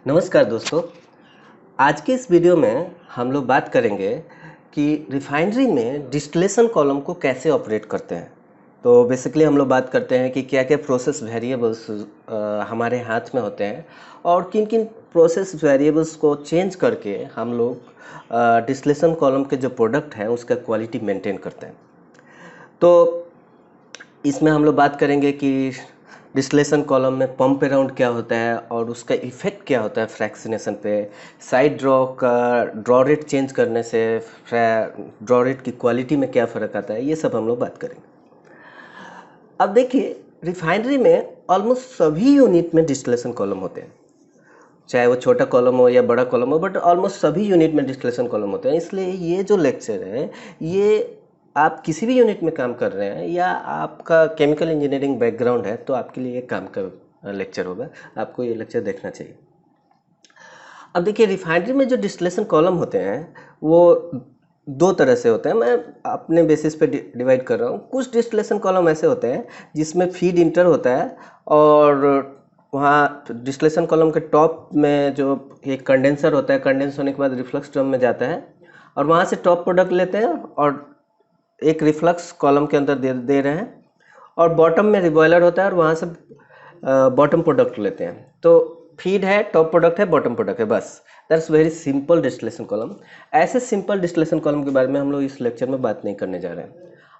नमस्कार दोस्तों। आज के इस वीडियो में हम लोग बात करेंगे कि रिफाइनरी में डिस्टिलेशन कॉलम को कैसे ऑपरेट करते हैं। तो बेसिकली हम लोग बात करते हैं कि क्या क्या प्रोसेस वेरिएबल्स हमारे हाथ में होते हैं और किन किन प्रोसेस वेरिएबल्स को चेंज करके हम लोग डिस्टिलेशन कॉलम के जो प्रोडक्ट हैं उसका क्वालिटी मेंटेन करते हैं। तो इसमें हम लोग बात करेंगे कि डिस्टिलेशन कॉलम में पंप अराउंड क्या होता है और उसका इफेक्ट क्या होता है फ्रैक्शनेशन पे, साइड ड्रॉ रेट चेंज करने से ड्रॉ रेट की क्वालिटी में क्या फ़र्क आता है, ये सब हम लोग बात करेंगे। अब देखिए, रिफाइनरी में ऑलमोस्ट सभी यूनिट में डिस्टिलेशन कॉलम होते हैं, चाहे वो छोटा कॉलम हो या बड़ा कॉलम हो, बट ऑलमोस्ट सभी यूनिट में डिस्टिलेशन कॉलम होते हैं। इसलिए ये जो लेक्चर है, ये आप किसी भी यूनिट में काम कर रहे हैं या आपका केमिकल इंजीनियरिंग बैकग्राउंड है तो आपके लिए ये काम का लेक्चर होगा, आपको ये लेक्चर देखना चाहिए। अब देखिए, रिफाइनरी में जो डिस्टिलेशन कॉलम होते हैं वो दो तरह से होते हैं। मैं अपने बेसिस पे डिवाइड कर रहा हूँ। कुछ डिस्टिलेशन कॉलम ऐसे होते हैं जिसमें फीड इंटर होता है और वहाँ डिस्टिलेशन कॉलम के टॉप में जो एक कंडेंसर होता है, कंडेंस होने के बाद रिफ्लक्स ड्रम में जाता है और वहाँ से टॉप प्रोडक्ट लेते हैं और एक रिफ्लक्स कॉलम के अंदर दे रहे हैं, और बॉटम में रिबॉयलर होता है और वहाँ से बॉटम प्रोडक्ट लेते हैं। तो फीड है, टॉप प्रोडक्ट है, बॉटम प्रोडक्ट है, बस। That's very simple distillation column. ऐसे सिंपल डिस्टिलेशन कॉलम के बारे में हम लोग इस लेक्चर में बात नहीं करने जा रहे हैं।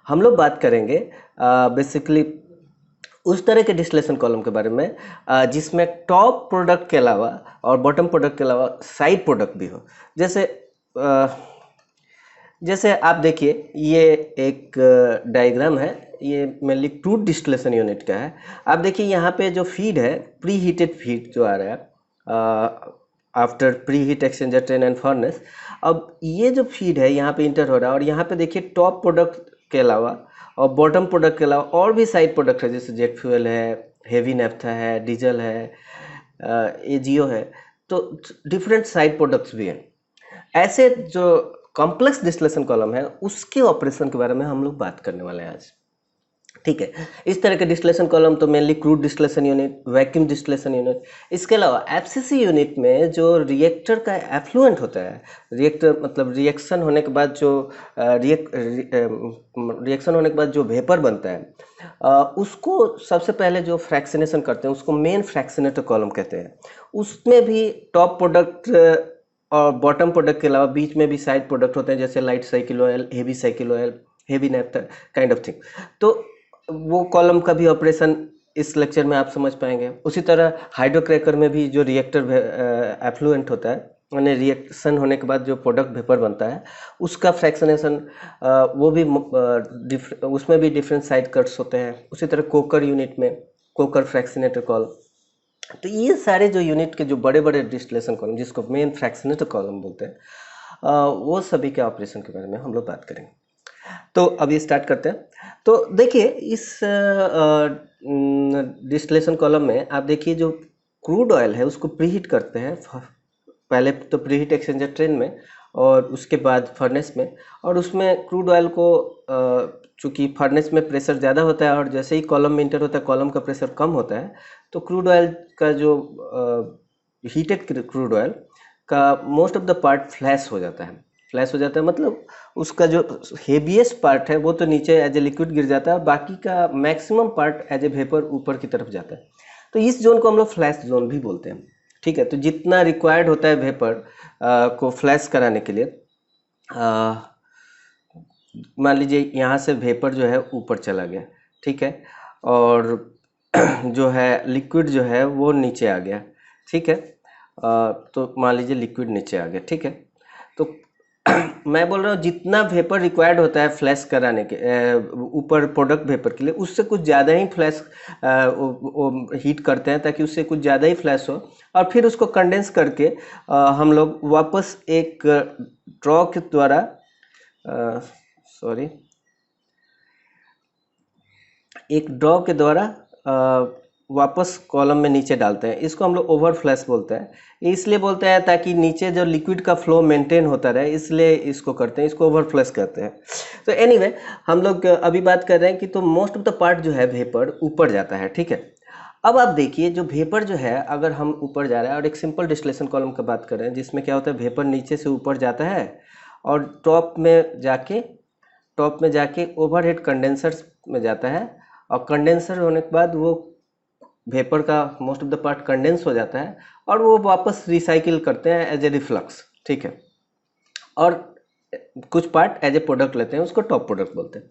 हम लोग बात करेंगे बेसिकली उस तरह के डिस्टिलेशन कॉलम के बारे में जिसमें टॉप प्रोडक्ट के अलावा और बॉटम प्रोडक्ट के अलावा साइड प्रोडक्ट भी हो। जैसे आप देखिए, ये एक डायग्राम है, ये मेनली क्रूड डिस्टिलेशन यूनिट का है। आप देखिए यहाँ पे जो फीड है, प्री हीटेड फीड जो आ रहा है after pre heat exchanger train and furnace. अब ये जो फीड है यहाँ पे इंटर हो रहा है और यहाँ पे देखिए टॉप प्रोडक्ट के अलावा और बॉटम प्रोडक्ट के अलावा और भी साइड प्रोडक्ट है, जैसे जेट फ्यूल है, हेवी नेफ्था है, डीजल है, एजीओ है। तो डिफरेंट साइड प्रोडक्ट्स भी हैं। ऐसे जो कॉम्प्लेक्स डिस्टिलेशन कॉलम है उसके ऑपरेशन के बारे में हम लोग बात करने वाले हैं आज, ठीक है। इस तरह के डिस्टिलेशन कॉलम तो mainly crude distillation unit, vacuum distillation unit, इसके अलावा एफसीसी यूनिट में जो रिएक्टर का एफ्लुएंट होता है, रिएक्टर मतलब रिएक्शन होने के बाद जो रिएक्शन होने के बाद जो वेपर बनता है उसको सबसे पहले जो फ्रैक्शनेशन करते हैं उसको मेन फ्रैक्शनेटर कॉलम कहते हैं। उसमें भी टॉप प्रोडक्ट और बॉटम प्रोडक्ट के अलावा बीच में भी साइड प्रोडक्ट होते हैं, जैसे light cycle oil, heavy naphtha kind of thing. तो वो कॉलम का भी ऑपरेशन इस लेक्चर में आप समझ पाएंगे। उसी तरह हाइड्रोक्रैकर में भी जो रिएक्टर एफ्लुएंट होता है, यानी रिएक्शन होने के बाद जो प्रोडक्ट वेपर बनता है उसका फ्रैक्शनेशन, वो भी उसमें भी डिफरेंट साइड कट्स होते हैं। उसी तरह कोकर यूनिट में कोकर फ्रैक्शनेटर कॉलम। तो ये सारे जो यूनिट के जो बड़े बड़े डिस्टिलेशन कॉलम, जिसको मेन फ्रैक्शनेटर कॉलम बोलते हैं, वो सभी के ऑपरेशन के बारे में हम लोग बात करेंगे। तो अभी स्टार्ट करते हैं। तो देखिए, इस डिस्टिलेशन कॉलम में आप देखिए जो क्रूड ऑयल है उसको प्रीहीट करते हैं, पहले तो प्रीहीट एक्सचेंजर ट्रेन में और उसके बाद फर्नेस में। और उसमें क्रूड ऑयल को चूँकि फर्नेस में प्रेशर ज़्यादा होता है और जैसे ही कॉलम में इंटर होता है कॉलम का प्रेशर कम होता है, तो क्रूड ऑयल का जो हीटेड क्रूड ऑयल का most of the part flash हो जाता है। फ्लैश हो जाता है मतलब उसका जो हेवीएस्ट पार्ट है वो तो नीचे एज ए लिक्विड गिर जाता है और बाकी का maximum part as a vapour ऊपर की तरफ जाता है। तो इस जोन को हम लोग फ्लैश जोन भी बोलते हैं, ठीक है। तो जितना रिक्वायर्ड होता है वेपर को फ्लैश कराने के लिए, मान लीजिए यहाँ से वेपर जो है ऊपर चला गया, ठीक है, और जो है लिक्विड जो है वो नीचे आ गया, ठीक है। तो मान लीजिए लिक्विड नीचे आ गया, ठीक है। तो मैं बोल रहा हूँ जितना वेपर रिक्वायर्ड होता है फ्लैश कराने के ऊपर प्रोडक्ट वेपर के लिए, उससे कुछ ज़्यादा ही फ्लैश हीट करते हैं ताकि उससे कुछ ज़्यादा ही फ्लैश हो, और फिर उसको कंडेंस करके हम लोग वापस एक ड्रॉ के द्वारा वापस कॉलम में नीचे डालते हैं। इसको हम लोग ओवर फ्लैश बोलते हैं। इसलिए बोलते हैं ताकि नीचे जो लिक्विड का फ्लो मेंटेन होता रहे, इसलिए इसको करते हैं, इसको ओवर फ्लैश कहते हैं। तो एनीवे, हम लोग अभी बात कर रहे हैं कि तो मोस्ट ऑफ द पार्ट जो है वेपर ऊपर जाता है, ठीक है। अब आप देखिए जो वेपर जो है अगर हम ऊपर जा रहा है और एक सिंपल डिस्टिलेशन कॉलम की बात करें जिसमें क्या होता है वेपर नीचे से ऊपर जाता है और टॉप में जाके ओवरहेड कंडेंसर में जाता है और कंडेंसर होने के बाद वो वेपर का most of the part condense हो जाता है और वो वापस रिसाइकिल करते हैं एज ए रिफ्लक्स, ठीक है, और कुछ पार्ट एज ए प्रोडक्ट लेते हैं, उसको टॉप प्रोडक्ट बोलते हैं।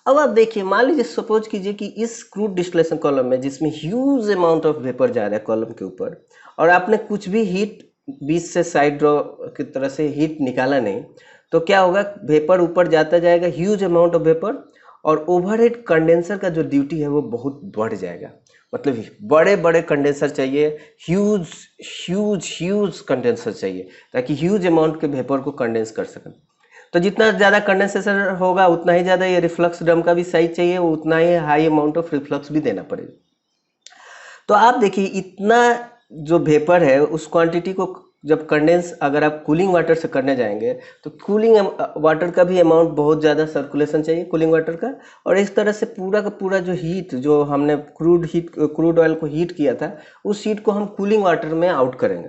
अब आप देखिए, मान लीजिए सपोज कीजिए कि इस क्रूड डिस्टिलेशन कॉलम में जिसमें ह्यूज अमाउंट ऑफ वेपर जा रहा है कॉलम के ऊपर और आपने कुछ भी हीट बीच से साइड ड्रॉ की तरह से हीट निकाला नहीं, तो क्या होगा, वेपर ऊपर जाता जाएगा, ह्यूज अमाउंट ऑफ वेपर, और ओवरहेड कंडेंसर का जो ड्यूटी है वो बहुत बढ़ जाएगा। मतलब बड़े बड़े कंडेंसर चाहिए, ह्यूज ह्यूज ह्यूज कंडेंसर चाहिए ताकि ह्यूज अमाउंट के वेपर को कंडेंस कर सकें। तो जितना ज़्यादा कंडेंसेशन होगा उतना ही ज़्यादा ये रिफ्लक्स ड्रम का भी साइज चाहिए, उतना ही हाई अमाउंट ऑफ रिफ्लक्स भी देना पड़ेगा। तो आप देखिए इतना जो वेपर है उस क्वांटिटी को जब कंडेंस अगर आप कूलिंग वाटर से करने जाएंगे तो कूलिंग वाटर का भी अमाउंट बहुत ज़्यादा सर्कुलेशन चाहिए कूलिंग वाटर का, और इस तरह से पूरा का पूरा जो हीट जो हमने क्रूड ऑयल को हीट किया था उस हीट को हम कूलिंग वाटर में आउट करेंगे।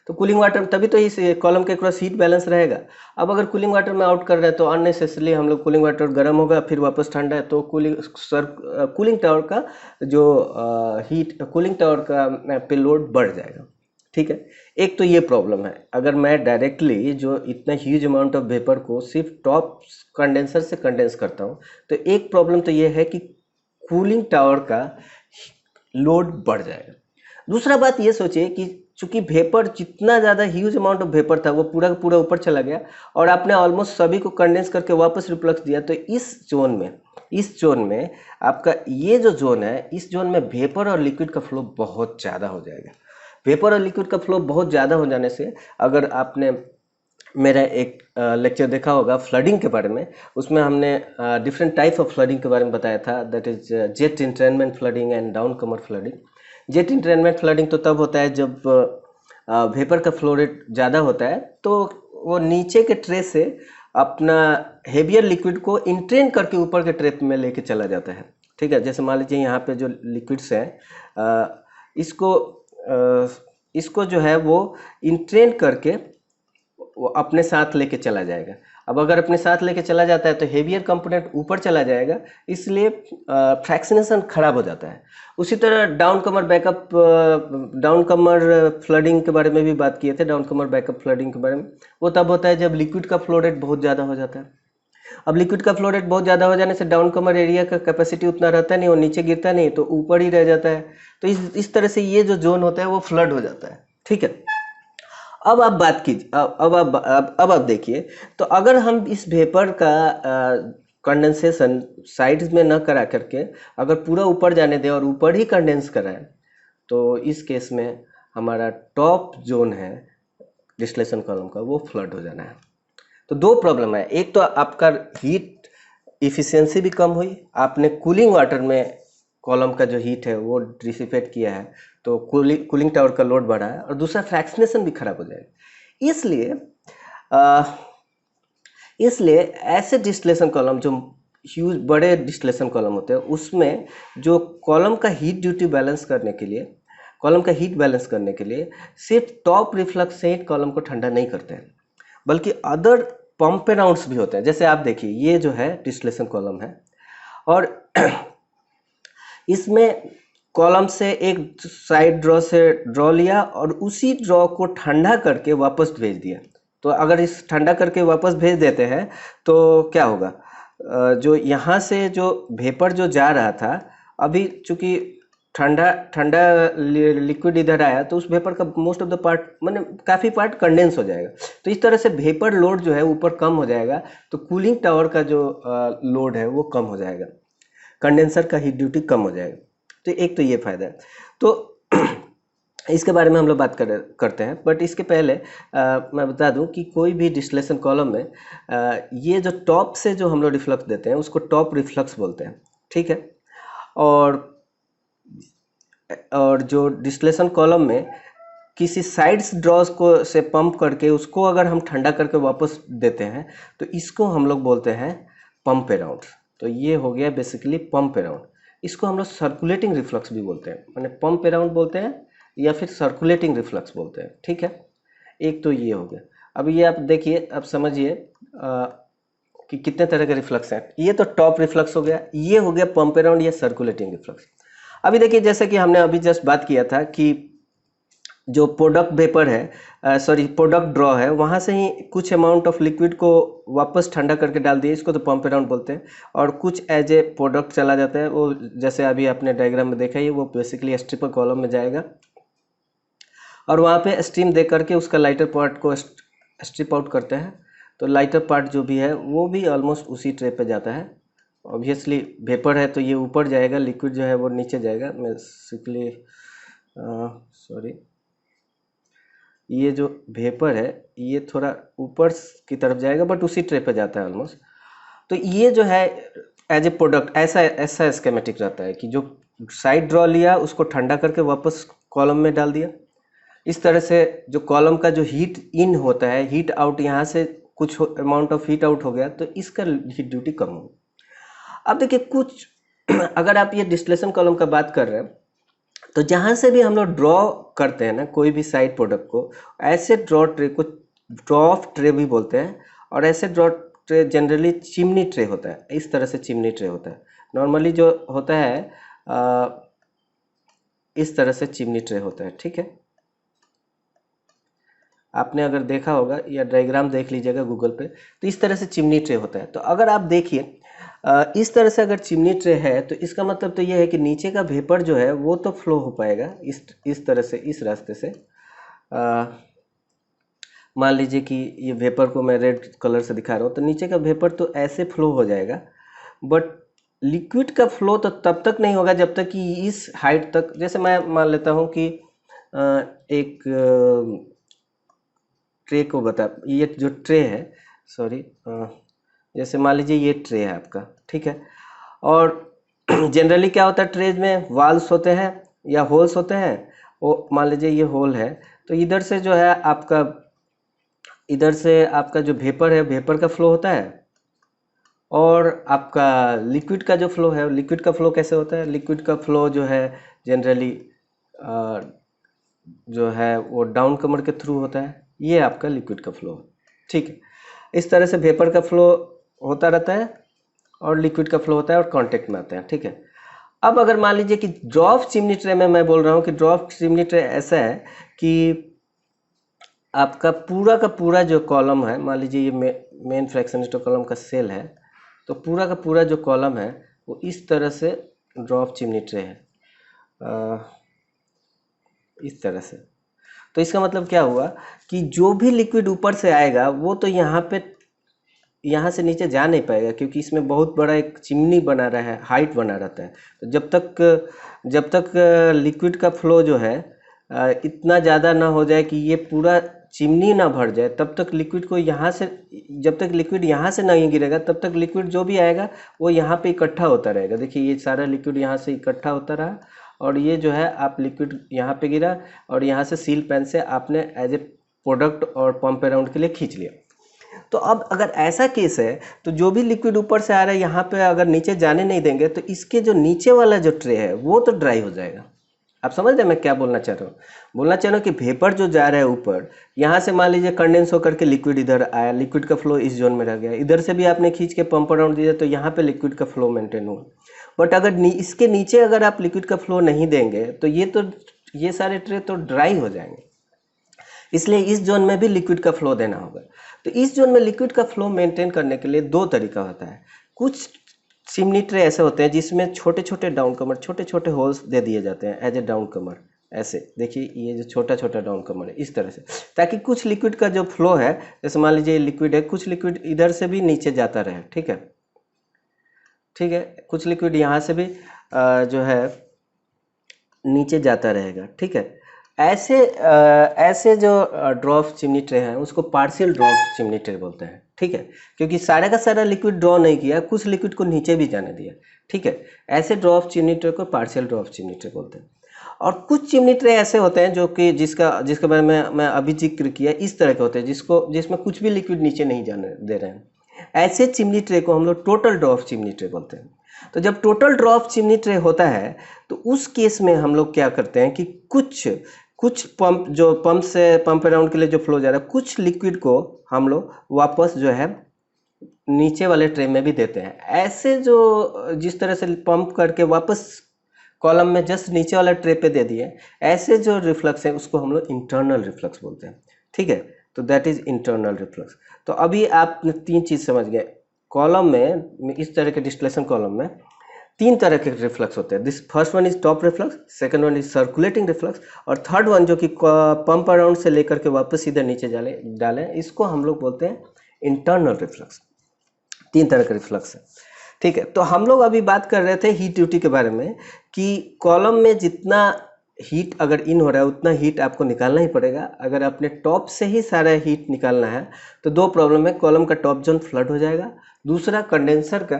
तो कूलिंग वाटर तभी तो इस कॉलम के क्रॉस हीट बैलेंस रहेगा। अब अगर कूलिंग वाटर में आउट कर रहे हैं तो अननेसेसरली हम लोग कूलिंग वाटर गर्म होगा फिर वापस ठंडा है तो कूलिंग टावर का जो कूलिंग टावर का पे लोड बढ़ जाएगा, ठीक है। एक तो ये प्रॉब्लम है, अगर मैं डायरेक्टली जो इतना ह्यूज अमाउंट ऑफ वेपर को सिर्फ टॉप कंडेंसर से कंडेंस करता हूँ तो एक प्रॉब्लम तो ये है कि कूलिंग टावर का लोड बढ़ जाएगा। दूसरा बात ये सोचिए कि चूंकि वेपर जितना ज़्यादा ह्यूज अमाउंट ऑफ वेपर था वो पूरा का पूरा ऊपर चला गया और आपने ऑलमोस्ट सभी को कंडेंस करके वापस रिफ्लक्स दिया, तो इस जोन में आपका ये जो जोन है, इस जोन में वेपर और लिक्विड का फ्लो बहुत ज़्यादा हो जाएगा। वेपर और लिक्विड का फ्लो बहुत ज़्यादा हो जाने से, अगर आपने मेरा एक लेक्चर देखा होगा फ्लडिंग के बारे में, उसमें हमने डिफरेंट टाइप ऑफ फ्लडिंग के बारे में बताया था, that is jet entrainment flooding and downcomer flooding. Jet entrainment flooding तो तब होता है जब वेपर का फ्लो रेट ज़्यादा होता है तो वो नीचे के ट्रे से अपना हेवियर लिक्विड को इंट्रेन करके ऊपर के ट्रे में लेके चला जाता है, ठीक है। जैसे मान लीजिए यहाँ पे जो लिक्विड्स है इसको जो है वो इंट्रेन करके वो अपने साथ लेके चला जाएगा। अब अगर अपने साथ लेके चला जाता है तो हेवियर कंपोनेंट ऊपर चला जाएगा, इसलिए फ्रैक्शनेशन खराब हो जाता है। उसी तरह डाउन कमर फ्लडिंग के बारे में भी बात किए थे। डाउन कमर बैकअप फ्लडिंग के बारे में वो तब होता है जब लिक्विड का फ्लो रेट बहुत ज़्यादा हो जाता है। अब लिक्विड का फ्लो रेट बहुत ज़्यादा हो जाने से डाउन कमर एरिया का कैपेसिटी उतना रहता नहीं और नीचे गिरता नहीं तो ऊपर ही रह जाता है। तो इस तरह से ये जो जोन होता है वो फ्लड हो जाता है, ठीक है। अब आप बात कीजिए, अब आप देखिए, तो अगर हम इस वेपर का कंडेंसेशन साइड्स में न करा करके अगर पूरा ऊपर जाने दें और ऊपर ही कंडेंस कराएं तो इस केस में हमारा टॉप जोन है डिस्टिलेशन कॉलम का वो फ्लड हो जाना है। तो दो प्रॉब्लम है, एक तो आपका हीट इफिशियंसी भी कम हुई, आपने कूलिंग वाटर में कॉलम का जो हीट है वो डिसिपेट किया है तो कूलिंग टावर का लोड बढ़ा है, और दूसरा फ्रैक्शनेशन भी खराब हो जाएगा। इसलिए ऐसे डिस्टिलेशन कॉलम जो ह्यूज बड़े डिस्टिलेशन कॉलम होते हैं उसमें जो कॉलम का हीट ड्यूटी बैलेंस करने के लिए सिर्फ टॉप रिफ्लक्स से कॉलम को ठंडा नहीं करते हैं बल्कि अदर पंप राउंड्स भी होते हैं। जैसे आप देखिए ये जो है डिस्टिलेशन कॉलम है और इसमें कॉलम से एक साइड ड्रॉ से ड्रॉ लिया और उसी ड्रॉ को ठंडा करके वापस भेज दिया। तो अगर इस ठंडा करके वापस भेज देते हैं तो क्या होगा, जो यहाँ से जो वेपर जो जा रहा था अभी चूंकि ठंडा लिक्विड इधर आया तो उस वेपर का मोस्ट ऑफ द पार्ट माने काफ़ी पार्ट कंडेंस हो जाएगा। तो इस तरह से वेपर लोड जो है ऊपर कम हो जाएगा तो कूलिंग टावर का जो लोड है वो कम हो जाएगा, कंडेंसर का हीट ड्यूटी कम हो जाएगा। तो एक तो ये फायदा है। तो इसके बारे में हम लोग बात करते हैं, बट इसके पहले मैं बता दूं कि कोई भी डिस्टिलेशन कॉलम में ये जो टॉप से जो हम लोग रिफ्लक्स देते हैं उसको टॉप रिफ्लक्स बोलते हैं, ठीक है। और जो डिस्टिलेशन कॉलम में किसी साइड्स ड्रॉज को से पंप करके उसको अगर हम ठंडा करके वापस देते हैं तो इसको हम लोग बोलते हैं पंप अराउंड। तो ये हो गया बेसिकली पंप अराउंड। इसको हम लोग सर्कुलेटिंग रिफ्लक्स भी बोलते हैं, माने पंप अराउंड बोलते हैं या फिर सर्कुलेटिंग रिफ्लक्स बोलते हैं। ठीक है, एक तो ये हो गया। अब ये आप देखिए, अब समझिए कि कितने तरह के रिफ्लक्स हैं। ये तो टॉप रिफ्लक्स हो गया, ये हो गया पंप अराउंड या सर्कुलेटिंग रिफ्लक्स। अभी देखिए, जैसे कि हमने अभी जस्ट बात किया था कि जो प्रोडक्ट वेपर है, सॉरी प्रोडक्ट ड्रॉ है, वहाँ से ही कुछ अमाउंट ऑफ लिक्विड को वापस ठंडा करके डाल दिए, इसको तो पंप अराउंड बोलते हैं। और कुछ एज ए प्रोडक्ट चला जाता है, वो जैसे अभी आपने डायग्राम में देखा है, वो बेसिकली स्ट्रिपर कॉलम में जाएगा और वहाँ पे स्टीम दे करके उसका लाइटर पार्ट को स्ट्रिप आउट करते हैं। तो लाइटर पार्ट जो भी है वो भी ऑलमोस्ट उसी ट्रे पे जाता है। ऑब्वियसली वेपर है तो ये ऊपर जाएगा, लिक्विड जो है वो नीचे जाएगा। बेसिकली सॉरी, ये जो वेपर है ये थोड़ा ऊपर की तरफ जाएगा, बट उसी ट्रे पे जाता है ऑलमोस्ट। तो ये जो है एज ए प्रोडक्ट ऐसा स्केमेटिक रहता है कि जो साइड ड्रॉ लिया उसको ठंडा करके वापस कॉलम में डाल दिया। इस तरह से जो कॉलम का जो हीट इन होता है, हीट आउट, यहाँ से कुछ अमाउंट ऑफ हीट आउट हो गया तो इसका हीट ड्यूटी कम होगी। अब देखिए कुछ अगर आप ये डिस्टिलेशन कॉलम का बात कर रहे हैं तो जहाँ से भी हम लोग ड्रॉ करते हैं ना कोई भी साइड प्रोडक्ट को, ऐसे ड्रॉ ट्रे को ड्रॉप ट्रे भी बोलते हैं। और ऐसे draw tray generally chimney tray होता है, इस तरह से चिमनी ट्रे होता है। नॉर्मली जो होता है इस तरह से चिमनी ट्रे होता है। ठीक है, आपने अगर देखा होगा या डायग्राम देख लीजिएगा गूगल पे, तो इस तरह से चिमनी ट्रे होता है। तो अगर आप देखिए इस तरह से अगर चिमनी ट्रे है तो इसका मतलब तो ये है कि नीचे का वेपर जो है वो तो फ्लो हो पाएगा इस तरह से, इस रास्ते से। मान लीजिए कि ये वेपर को मैं रेड कलर से दिखा रहा हूँ, तो नीचे का वेपर तो ऐसे फ्लो हो जाएगा, बट लिक्विड का फ्लो तो तब तक नहीं होगा जब तक कि इस हाइट तक, जैसे मैं मान लेता हूँ कि एक ट्रे को ये जो ट्रे है, सॉरी, जैसे मान लीजिए ये ट्रे है आपका। ठीक है, और जनरली क्या होता है, ट्रेज में वाल्स होते हैं या होल्स होते हैं। वो मान लीजिए ये होल है, तो इधर से जो है आपका, इधर से आपका जो वेपर है, वेपर का फ्लो होता है। और आपका लिक्विड का जो फ्लो है, लिक्विड का फ्लो कैसे होता है, लिक्विड का फ्लो जो है जनरली जो है वो डाउन कमर के थ्रू होता है। ये आपका लिक्विड का फ्लो है। ठीक है, इस तरह से वेपर का फ्लो होता रहता है और लिक्विड का फ्लो होता है और कांटेक्ट में आते हैं। ठीक है, अब अगर मान लीजिए कि ड्रॉप चिमनी ट्रे में मैं बोल रहा हूँ कि ड्रॉप चिमनी ट्रे ऐसा है कि आपका पूरा का पूरा जो कॉलम है, मान लीजिए ये मेन फ्रैक्शनिस्ट कॉलम का सेल है, तो पूरा का पूरा जो कॉलम है वो इस तरह से ड्रॉप चिमनी ट्रे है, इस तरह से। तो इसका मतलब क्या हुआ कि जो भी लिक्विड ऊपर से आएगा वो तो यहाँ से नीचे जा नहीं पाएगा, क्योंकि इसमें बहुत बड़ा एक चिमनी बना रहा है, हाइट बना रहता है। तो जब तक लिक्विड का फ्लो जो है इतना ज़्यादा ना हो जाए कि ये पूरा चिमनी ना भर जाए, तब तक लिक्विड को यहाँ से, जब तक लिक्विड यहाँ से नहीं गिरेगा तब तक लिक्विड जो भी आएगा वो यहाँ पे इकट्ठा होता रहेगा। देखिए ये सारा लिक्विड यहाँ से इकट्ठा होता रहा और ये जो है आप लिक्विड यहाँ पे गिरा और यहाँ से सील पेन से आपने एज ए प्रोडक्ट और पंप अराउंड के लिए खींच लिया। तो अब अगर ऐसा केस है तो जो भी लिक्विड ऊपर से आ रहा है यहाँ पे अगर नीचे जाने नहीं देंगे तो इसके जो नीचे वाला जो ट्रे है वो तो ड्राई हो जाएगा। आप समझ रहे हैं मैं क्या बोलना चाह रहा हूँ? बोलना चाह रहा हूँ कि वेपर जो जा रहा है ऊपर, यहाँ से मान लीजिए कंडेंस होकर के लिक्विड इधर आया, लिक्विड का फ्लो इस जोन में रह गया, इधर से भी आपने खींच के पंप अराउंड दिया तो यहाँ पे लिक्विड का फ्लो मेंटेन हुआ। बट अगर इसके नीचे अगर आप लिक्विड का फ्लो नहीं देंगे तो ये सारे ट्रे तो ड्राई हो जाएंगे। इसलिए इस जोन में भी लिक्विड का फ्लो देना होगा। तो इस जोन में लिक्विड का फ्लो मेंटेन करने के लिए दो तरीका होता है। कुछ चिमनी ट्रे ऐसे होते हैं जिसमें छोटे छोटे डाउन कमर, छोटे छोटे होल्स दे दिए जाते हैं एज ए डाउन कमर। ऐसे देखिए ये जो छोटा छोटा डाउन कमर है इस तरह से, ताकि कुछ लिक्विड का जो फ्लो है, जैसे मान लीजिए लिक्विड है, कुछ लिक्विड इधर से भी नीचे जाता रहे। ठीक है, ठीक है, कुछ लिक्विड यहाँ से भी जो है नीचे जाता रहेगा। ठीक है, ऐसे जो ड्रॉप चिमनी ट्रे हैं उसको पार्शियल ड्रॉप चिमनी ट्रे बोलते हैं। ठीक है, क्योंकि सारा का सारा लिक्विड ड्रॉ नहीं किया, कुछ लिक्विड को नीचे भी जाने दिया। ठीक है, ऐसे ड्रॉप चिमनी ट्रे को पार्शियल ड्रॉप चिमनी ट्रे बोलते हैं। और कुछ चिमनी ट्रे ऐसे होते हैं जो कि जिसके बारे में मैं अभी जिक्र किया, इस तरह के होते हैं जिसमें कुछ भी लिक्विड नीचे नहीं जाने दे रहे हैं। ऐसे चिमनी ट्रे को हम लोग टोटल ड्रॉप चिमनी ट्रे बोलते हैं। तो जब टोटल ड्रॉप चिमनी ट्रे होता है तो उस केस में हम लोग क्या करते हैं कि कुछ कुछ पंप अराउंड के लिए जो फ्लो जा रहा है, कुछ लिक्विड को हम लोग वापस जो है नीचे वाले ट्रे में भी देते हैं। ऐसे जो जिस तरह से पंप करके वापस कॉलम में जस्ट नीचे वाला ट्रे पे दे दिए, ऐसे जो रिफ्लक्स है उसको हम लोग इंटरनल रिफ्लक्स बोलते हैं। ठीक है, तो दैट इज इंटरनल रिफ्लक्स। तो अभी आपने 3 चीज समझ गए। कॉलम में इस तरह के डिस्टिलेशन कॉलम में 3 तरह के रिफ्लक्स होते हैं। This first one is top reflux, second one is circulating reflux, और थर्ड वन जो कि पंप अराउंड से लेकर के वापस सीधे नीचे डालें, इसको हम लोग बोलते हैं इंटरनल रिफ्लक्स। 3 तरह के रिफ्लक्स है। ठीक है, तो हम लोग अभी बात कर रहे थे हीट ड्यूटी के बारे में कि कॉलम में जितना हीट अगर इन हो रहा है उतना हीट आपको निकालना ही पड़ेगा। अगर आपने टॉप से ही सारा हीट निकालना है तो 2 प्रॉब्लम है, कॉलम का टॉप जोन फ्लड हो जाएगा, दूसरा कंडेंसर का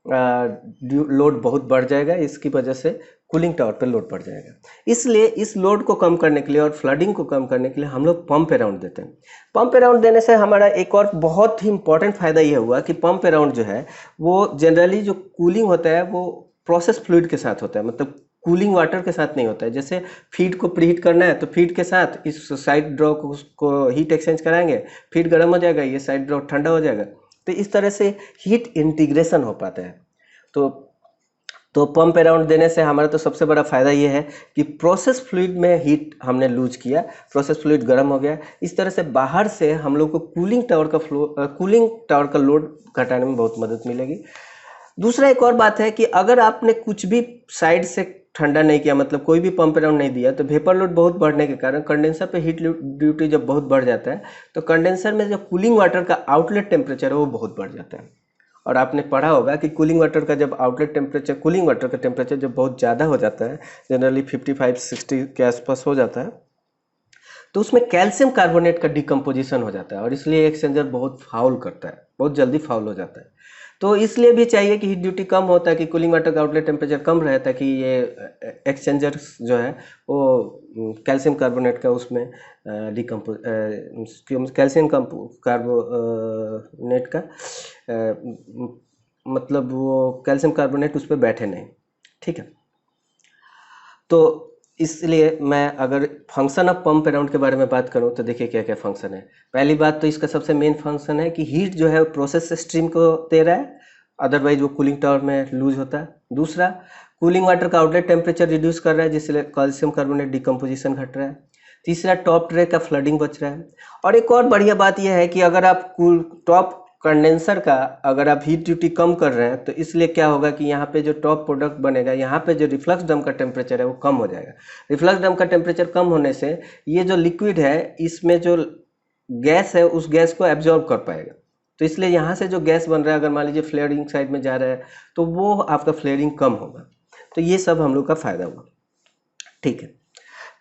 लोड बहुत बढ़ जाएगा, इसकी वजह से कूलिंग टावर पर लोड बढ़ जाएगा। इसलिए इस लोड को कम करने के लिए और फ्लडिंग को कम करने के लिए हम लोग पंप अराउंड देते हैं। पंप अराउंड देने से हमारा एक और बहुत ही इंपॉर्टेंट फायदा यह हुआ कि पंप अराउंड जो है वो जनरली जो कूलिंग होता है वो प्रोसेस फ्लूइड के साथ होता है, मतलब कूलिंग वाटर के साथ नहीं होता है। जैसे फीड को प्रीहीट करना है तो फीड के साथ इस साइड ड्रॉ को हीट एक्सचेंज कराएंगे, फीड गर्म हो जाएगा, ये साइड ड्रॉ ठंडा हो जाएगा, तो इस तरह से हीट इंटीग्रेशन हो पाता है। तो पंप अराउंड देने से हमारा तो सबसे बड़ा फायदा ये है कि प्रोसेस फ्लूइड में हीट हमने लूज किया, प्रोसेस फ्लूइड गर्म हो गया। इस तरह से बाहर से हम लोग को कूलिंग टावर का लोड घटाने में बहुत मदद मिलेगी। दूसरा एक और बात है कि अगर आपने कुछ भी साइड से ठंडा नहीं किया, मतलब कोई भी पंप अराउंड नहीं दिया, तो वेपर लोड बहुत बढ़ने के कारण कंडेंसर पे हीट ड्यूटी जब बहुत बढ़ जाता है तो कंडेंसर में जो कूलिंग वाटर का आउटलेट टेम्परेचर है वो बहुत बढ़ जाता है। और आपने पढ़ा होगा कि कूलिंग वाटर का जब आउटलेट टेम्परेचर, कूलिंग वाटर का टेम्परेचर जब बहुत ज़्यादा हो जाता है, जनरली 55-60 के आसपास हो जाता है, तो उसमें कैल्शियम कार्बोनेट का डिकम्पोजिशन हो जाता है और इसलिए एक्सचेंजर बहुत फाउल करता है, बहुत जल्दी फाउल हो जाता है। तो इसलिए भी चाहिए कि हीट ड्यूटी कम होता है कि कूलिंग वाटर का आउटलेट टेम्परेचर कम रहे, ताकि ये एक्सचेंजर जो है वो कैल्शियम कार्बोनेट का उसमें कैल्शियम कार्बोनेट का मतलब वो कैल्शियम कार्बोनेट उस पर बैठे नहीं। ठीक है, तो इसलिए मैं अगर फंक्शन ऑफ पंप अराउंड के बारे में बात करूं तो देखिए क्या क्या फंक्शन है। पहली बात तो इसका सबसे मेन फंक्शन है कि हीट जो है प्रोसेस से स्ट्रीम को दे रहा है, अदरवाइज वो कूलिंग टावर में लूज होता है। दूसरा, कूलिंग वाटर का आउटलेट टेम्परेचर रिड्यूस कर रहा है जिससे कैल्शियम कार्बोनेट डिकम्पोजिशन घट रहा है। तीसरा, टॉप ट्रे का फ्लडिंग बच रहा है। और एक और बढ़िया बात यह है कि अगर आप टॉप कंडेंसर का अगर आप हीट ड्यूटी कम कर रहे हैं तो इसलिए क्या होगा कि यहाँ पे जो टॉप प्रोडक्ट बनेगा, यहाँ पे जो रिफ्लक्स डम का टेम्परेचर है वो कम हो जाएगा। रिफ्लक्स डम का टेम्परेचर कम होने से ये जो लिक्विड है इसमें जो गैस है उस गैस को एब्जॉर्ब कर पाएगा। तो इसलिए यहाँ से जो गैस बन रहा है, अगर मान लीजिए फ्लेयरिंग साइड में जा रहा है तो वो आपका फ्लेयरिंग कम होगा। तो ये सब हम लोग का फायदा हुआ। ठीक है,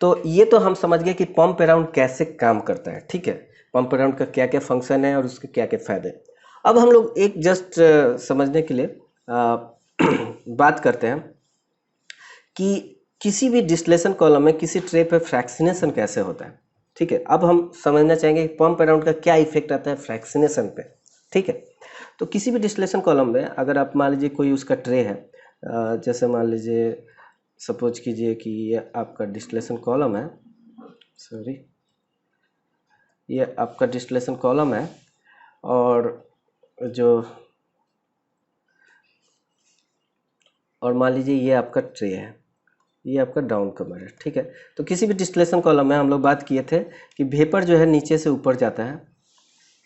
तो ये तो हम समझ गए कि पंप अराउंड कैसे काम करता है। ठीक है, पंप अराउंड का क्या क्या फंक्शन है और उसके क्या क्या फायदे। अब हम लोग एक जस्ट समझने के लिए बात करते हैं कि किसी भी डिस्टिलेशन कॉलम में किसी ट्रे पे फ्रैक्शनेशन कैसे होता है। ठीक है, अब हम समझना चाहेंगे कि पंप अराउंड का क्या इफेक्ट आता है फ्रैक्शनेशन पे। ठीक है, तो किसी भी डिस्टिलेशन कॉलम में अगर आप मान लीजिए कोई उसका ट्रे है, जैसे मान लीजिए सपोज कीजिए कि ये आपका डिस्टिलेशन कॉलम है, ये आपका डिस्टिलेशन कॉलम है और मान लीजिए ये आपका ट्रे है, ये आपका डाउन कमर है। ठीक है, तो किसी भी डिस्टिलेशन कॉलम में हम लोग बात किए थे कि वेपर जो है नीचे से ऊपर जाता है,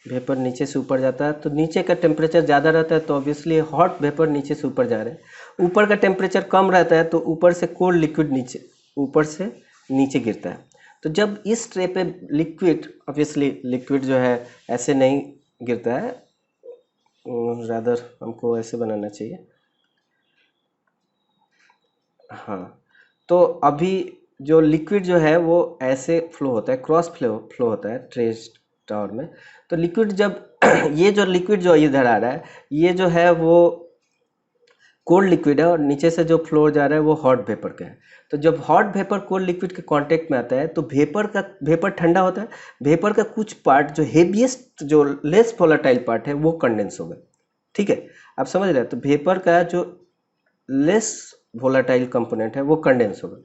वेपर नीचे से ऊपर जाता है तो नीचे का टेम्परेचर ज़्यादा रहता है, तो ऑब्वियसली हॉट वेपर नीचे से ऊपर जा रहे हैं। ऊपर का टेम्परेचर कम रहता है तो ऊपर से कोल्ड लिक्विड नीचे ऊपर से नीचे गिरता है। तो जब इस ट्रे पे लिक्विड, ऑब्वियसली लिक्विड जो है ऐसे नहीं गिरता है, रादर हमको ऐसे बनाना चाहिए। हाँ, तो अभी जो लिक्विड जो है वो ऐसे फ्लो होता है, क्रॉस फ्लो होता है ट्रे टावर में। तो लिक्विड जब ये जो लिक्विड जो इधर आ रहा है ये जो है वो कोल्ड लिक्विड है और नीचे से जो फ्लो जा रहा है वो हॉट वेपर का है। तो जब हॉट वेपर कोल्ड लिक्विड के कांटेक्ट में आता है तो वेपर ठंडा होता है, वेपर का कुछ पार्ट जो हेवीएस्ट जो लेस वोलेटाइल पार्ट है वो कंडेंस होगा। ठीक है, आप समझ रहे हैं। तो वेपर का जो लेस वोलाटाइल कंपोनेंट है वो कंडेंस होगा।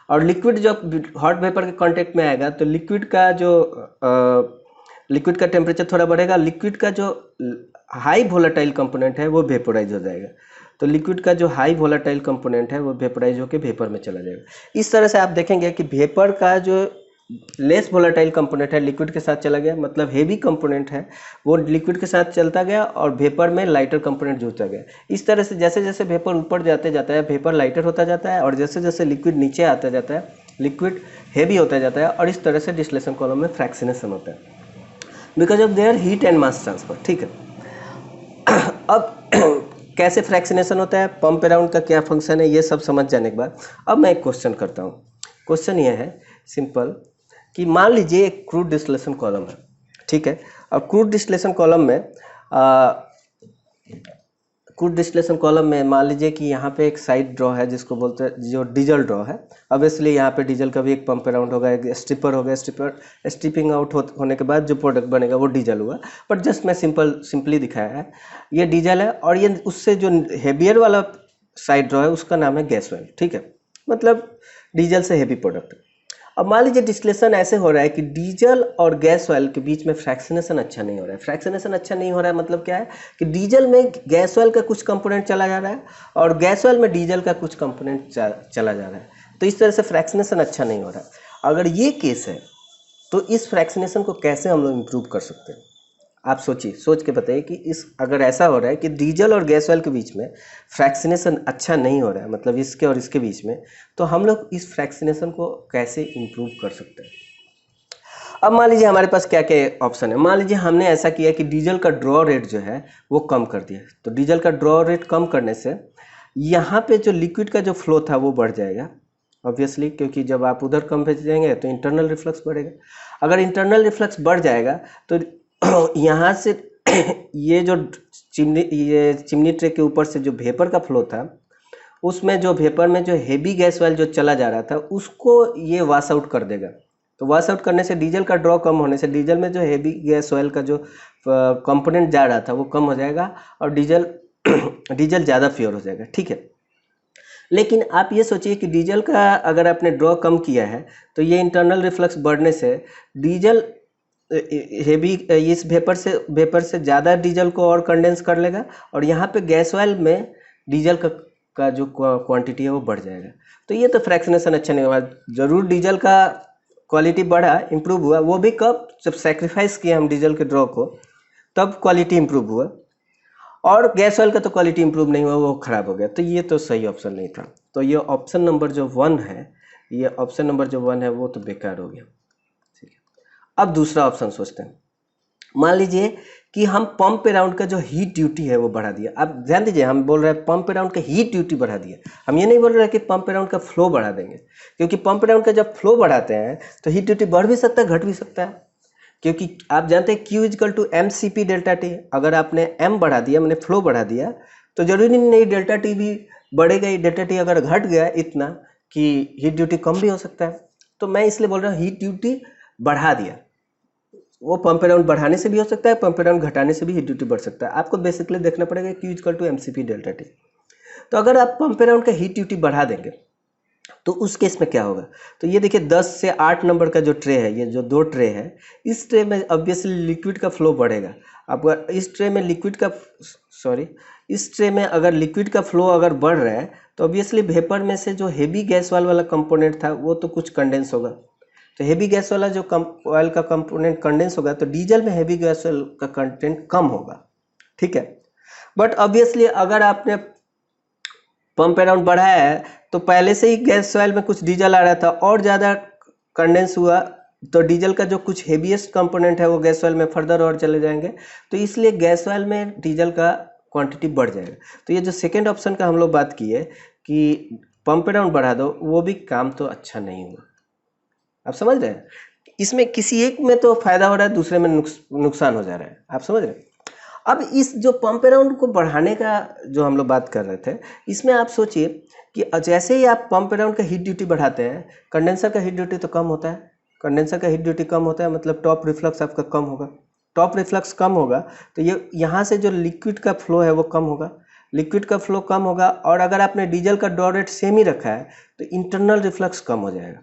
और लिक्विड जब हॉट वेपर के कांटेक्ट में आएगा तो लिक्विड का टेम्परेचर थोड़ा बढ़ेगा, लिक्विड का जो हाई वोलाटाइल कंपोनेंट है वो वेपोराइज हो जाएगा। तो लिक्विड का जो हाई वोलाटाइल कंपोनेंट है वो वेपोराइज होकर वेपर में चला जाएगा। इस तरह से आप देखेंगे कि वेपर का जो लेस वोलाटाइल कंपोनेंट है लिक्विड के साथ चला गया, मतलब हेवी कंपोनेंट है वो लिक्विड के साथ चलता गया और वेपर में लाइटर कंपोनेंट जुड़ता गया। इस तरह से जैसे जैसे वेपर ऊपर जाते जाता है वेपर लाइटर होता जाता है, और जैसे जैसे लिक्विड नीचे आता जाता है लिक्विड हेवी होता जाता है, और इस तरह से डिस्टिलेशन कॉलम में फ्रैक्शनेशन होता है because of their heat and mass transfer. ठीक है, अब कैसे फ्रैक्शनेशन होता है, पंप अराउंड का क्या फंक्शन है, ये सब समझ जाने के बाद अब मैं एक क्वेश्चन करता हूँ। क्वेश्चन ये है सिंपल कि मान लीजिए एक क्रूड डिस्टिलेशन कॉलम है, ठीक है, और क्रूड डिस्टिलेशन कॉलम में मान लीजिए कि यहाँ पे एक साइड ड्रॉ है जिसको बोलते हैं जो डीजल ड्रॉ है। ऑब्वियसली यहाँ पे डीजल का भी एक पंप अराउंड होगा, एक स्ट्रिपर होगा, स्ट्रिपिंग आउट होने के बाद जो प्रोडक्ट बनेगा वो डीजल हुआ। बट जस्ट मैं सिंपली दिखाया है, ये डीजल है, और ये उससे जो हेवियर वाला साइड ड्रॉ है उसका नाम है गैस ऑयल। ठीक है, मतलब डीजल से हेवी प्रोडक्ट। अब मान लीजिए डिस्टिलेशन ऐसे हो रहा है कि डीजल और गैस ऑयल के बीच में फ्रैक्शनेशन अच्छा नहीं हो रहा है। फ्रैक्शनेशन अच्छा नहीं हो रहा है मतलब क्या है कि डीजल में गैस ऑयल का कुछ कंपोनेंट चला जा रहा है और गैस ऑयल में डीजल का कुछ कंपोनेंट चला जा रहा है। तो इस तरह से फ्रैक्शनेशन अच्छा नहीं हो रहा है। अगर ये केस है तो इस फ्रैक्शनेशन को कैसे हम लोग इम्प्रूव कर सकते हैं? आप सोचिए, सोच के बताइए कि अगर ऐसा हो रहा है कि डीजल और गैस ऑयल के बीच में फ्रैक्शनेशन अच्छा नहीं हो रहा है, मतलब इसके और इसके बीच में, तो हम लोग इस फ्रैक्शनेशन को कैसे इम्प्रूव कर सकते हैं? अब मान लीजिए हमारे पास क्या क्या ऑप्शन है। मान लीजिए हमने ऐसा किया कि डीजल का ड्रॉ रेट जो है वो कम कर दिया। तो डीजल का ड्रॉ रेट कम करने से यहाँ पे जो लिक्विड का जो फ्लो था वो बढ़ जाएगा ऑब्वियसली, क्योंकि जब आप उधर कम भेजेंगे तो इंटरनल रिफ्लक्स बढ़ेगा। अगर इंटरनल रिफ्लक्स बढ़ जाएगा तो यहाँ से ये चिमनी ट्रे के ऊपर से जो वेपर का फ्लो था उसमें जो वेपर में जो हेवी गैस ऑयल जो चला जा रहा था उसको ये वॉश आउट कर देगा। तो वॉश आउट करने से डीजल का ड्रॉ कम होने से डीजल में जो हेवी गैस ऑयल का जो कंपोनेंट जा रहा था वो कम हो जाएगा और डीजल ज़्यादा प्योर हो जाएगा। ठीक है, लेकिन आप ये सोचिए कि डीजल का अगर आपने ड्रॉ कम किया है तो ये इंटरनल रिफ्लक्स बढ़ने से डीजल हेवी इस वेपर से ज़्यादा डीजल को और कंडेंस कर लेगा और यहाँ पे गैस ऑयल में डीजल का जो क्वांटिटी है वो बढ़ जाएगा। तो ये तो फ्रैक्शनेशन अच्छा नहीं हुआ। ज़रूर डीजल का क्वालिटी बढ़ा, इम्प्रूव हुआ, वो भी कब? जब सेक्रीफाइस किया हम डीजल के ड्रॉ को तब क्वालिटी इम्प्रूव हुआ, और गैस ऑयल का तो क्वालिटी इम्प्रूव नहीं हुआ, वो ख़राब हो गया। तो ये तो सही ऑप्शन नहीं था। तो ये ऑप्शन नंबर जो 1 है, ये ऑप्शन नंबर जो 1 है वो तो बेकार हो गया। ठीक है, अब दूसरा ऑप्शन सोचते हैं। मान लीजिए कि हम पंप अराउंड का जो हीट ड्यूटी है वो बढ़ा दिया। आप ध्यान दीजिए, हम बोल रहे हैं पंप अराउंड का हीट ड्यूटी बढ़ा दिया, हम ये नहीं बोल रहे कि पंप अराउंड का फ्लो बढ़ा देंगे, क्योंकि पंप अराउंड का जब फ्लो बढ़ाते हैं तो हीट ड्यूटी बढ़ भी सकता है घट भी सकता है, क्योंकि आप जानते हैं Q equal to mCp delta T. अगर आपने m बढ़ा दिया, मैंने फ्लो बढ़ा दिया, तो जरूरी नहीं डेल्टा टी भी बढ़ेगा ही। डेल्टा टी अगर घट गया इतना कि हीट ड्यूटी कम भी हो सकता है। तो मैं इसलिए बोल रहा हूँ हीट ड्यूटी बढ़ा दिया, वो पंप अराउंड बढ़ाने से भी हो सकता है, पंप अराउंड घटाने से भी हीट ड्यूटी बढ़ सकता है। आपको बेसिकली देखना पड़ेगा Q equal to mCp delta T. तो अगर आप पंप अराउंड का हीट ड्यूटी बढ़ा देंगे तो उस केस में क्या होगा? तो ये देखिए 10 से 8 नंबर का जो ट्रे है, ये जो 2 ट्रे है, इस ट्रे में ऑब्वियसली लिक्विड का फ्लो बढ़ेगा। अब इस ट्रे में अगर लिक्विड का फ्लो अगर बढ़ रहा है तो ऑब्वियसली वेपर में से जो हेवी गैस वाला कंपोनेंट था वो तो कुछ कंडेंस होगा। तो हेवी गैस वाला जो ऑयल का कंपोनेंट कंडेंस होगा तो डीजल में हेवी गैस ऑयल का कंटेंट कम होगा। ठीक है, बट ऑब्वियसली अगर आपने पंप अराउंड बढ़ाया है तो पहले से ही गैस ऑयल में कुछ डीजल आ रहा था और ज़्यादा कंडेंस हुआ, तो डीजल का जो कुछ हेवीएस्ट कंपोनेंट है वो गैस ऑयल में फर्दर और चले जाएंगे, तो इसलिए गैस ऑयल में डीजल का क्वांटिटी बढ़ जाएगा। तो ये जो सेकेंड ऑप्शन का हम लोग बात की है कि पंप अराउंड बढ़ा दो, वो भी काम तो अच्छा नहीं हुआ। आप समझ रहे हैं? इसमें किसी एक में तो फायदा हो रहा है, दूसरे में नुकसान हो जा रहा है। आप समझ रहे हैं? अब इस जो पंप अराउंड को बढ़ाने का जो हम लोग बात कर रहे थे, इसमें आप सोचिए कि जैसे ही आप पंप अराउंड का हीट ड्यूटी बढ़ाते हैं, कंडेंसर का हीट ड्यूटी तो कम होता है। कंडेंसर का हीट ड्यूटी कम होता है मतलब टॉप रिफ्लक्स आपका कम होगा। टॉप रिफ्लक्स कम होगा तो ये यहाँ से जो लिक्विड का फ्लो है वो कम होगा। लिक्विड का फ्लो कम होगा, और अगर आपने डीजल का ड्रॉ रेट सेम ही रखा है तो इंटरनल रिफ्लक्स कम हो जाएगा।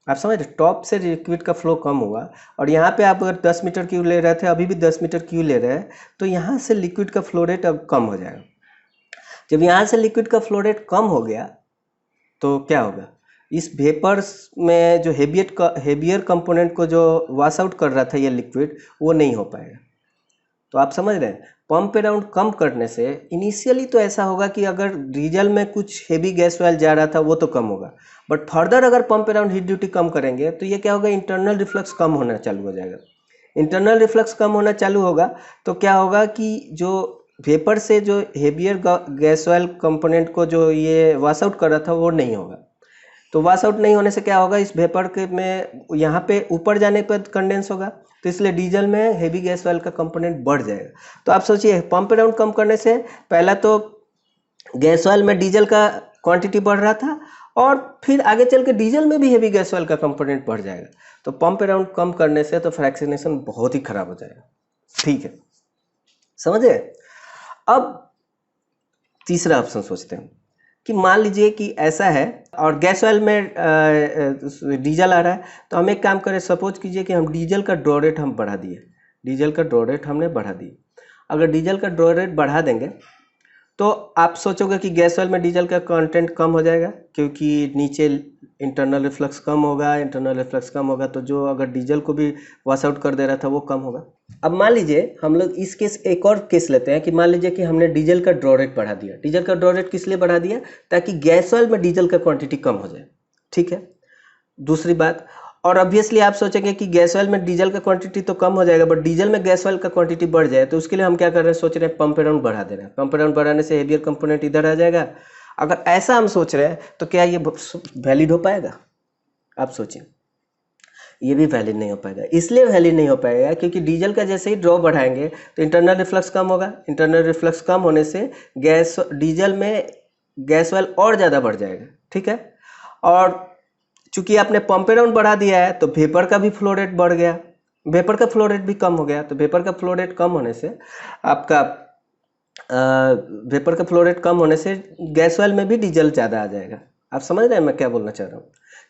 आप समझ रहे, टॉप से लिक्विड का फ्लो कम हुआ, और यहाँ पे आप अगर 10 मीटर क्यूब ले रहे थे, अभी भी 10 मीटर क्यूब ले रहे हैं, तो यहाँ से लिक्विड का फ्लो रेट अब कम हो जाएगा। जब यहाँ से लिक्विड का फ्लो रेट कम हो गया तो क्या होगा, इस वेपर्स में जो हेवियर कंपोनेंट को जो वॉश आउट कर रहा था ये लिक्विड, वो नहीं हो पाएगा। तो आप समझ रहे हैं, पंप अराउंड कम करने से इनिशियली तो ऐसा होगा कि अगर डीजल में कुछ हेवी गैस ऑयल जा रहा था वो तो कम होगा, बट फर्दर अगर पंप अराउंड हीट ड्यूटी कम करेंगे तो ये क्या होगा, इंटरनल रिफ्लक्स कम होना चालू हो जाएगा। इंटरनल रिफ्लक्स कम होना चालू होगा तो क्या होगा कि जो वेपर से जो हेवियर गैस ऑयल कंपोनेंट को जो ये वॉश आउट कर रहा था वो नहीं होगा। तो वॉश आउट नहीं होने से क्या होगा, इस वेपर के में यहाँ पे ऊपर जाने पर कंडेंस होगा, तो इसलिए डीजल में हेवी गैस ऑयल का कंपोनेंट बढ़ जाएगा। तो आप सोचिए, पंप अराउंड कम करने से पहला तो गैस ऑयल में डीजल का क्वांटिटी बढ़ रहा था, और फिर आगे चल के डीजल में भी हेवी गैस ऑयल का कंपोनेंट बढ़ जाएगा। तो पंप अराउंड कम करने से तो फ्रैक्शनेशन बहुत ही खराब हो जाएगा। ठीक है, समझे। अब तीसरा ऑप्शन सोचते हैं कि मान लीजिए कि ऐसा है और गैस ऑयल में डीजल आ रहा है, तो हम एक काम करें, सपोज कीजिए कि हम डीजल का ड्रॉ रेट हम बढ़ा दिए, डीजल का ड्रॉ रेट हमने बढ़ा दिए। अगर डीजल का ड्रॉ रेट बढ़ा देंगे तो आप सोचोगे कि गैस ऑयल में डीजल का कंटेंट कम हो जाएगा, क्योंकि नीचे इंटरनल रिफ्लक्स कम होगा, इंटरनल रिफ्लक्स कम होगा तो जो अगर डीजल को भी वॉश आउट कर दे रहा था वो कम होगा। अब मान लीजिए हम लोग इस केस एक और केस लेते हैं कि मान लीजिए कि हमने डीजल का ड्रॉ रेट बढ़ा दिया। डीजल का ड्रॉ रेट किस लिए बढ़ा दिया, ताकि गैस ऑयल में डीजल का क्वांटिटी कम हो जाए। ठीक है, दूसरी बात, और ऑब्वियसली आप सोचेंगे कि गैस ऑयल में डीजल का क्वांटिटी तो कम हो जाएगा, बट डीजल में गैस ऑयल का क्वांटिटी बढ़ जाए, तो उसके लिए हम क्या कर रहे हैं, सोच रहे हैं पंप अराउंड बढ़ा दे रहे हैं। पंप अराउंड बढ़ाने से हेवियर कंपोनेंट इधर आ जाएगा। अगर ऐसा हम सोच रहे हैं तो क्या ये वैलिड हो पाएगा? आप सोचिए, ये भी वैलिड नहीं हो पाएगा। इसलिए वैलिड नहीं हो पाएगा क्योंकि डीजल का जैसे ही ड्रॉ बढ़ाएंगे तो इंटरनल रिफ्लक्स कम होगा। इंटरनल रिफ्लक्स कम होने से डीजल में गैस ऑयल और ज़्यादा बढ़ जाएगा। ठीक है, और चूंकि आपने पंप अराउंड बढ़ा दिया है तो वेपर का भी फ्लो रेट बढ़ गया, वेपर का फ्लो रेट भी कम हो गया। तो वेपर का फ्लो रेट कम होने से आपका वेपर का फ्लो रेट कम होने से गैस ऑयल में भी डीजल ज़्यादा आ जाएगा। आप समझ रहे हैं मैं क्या बोलना चाह रहा हूँ?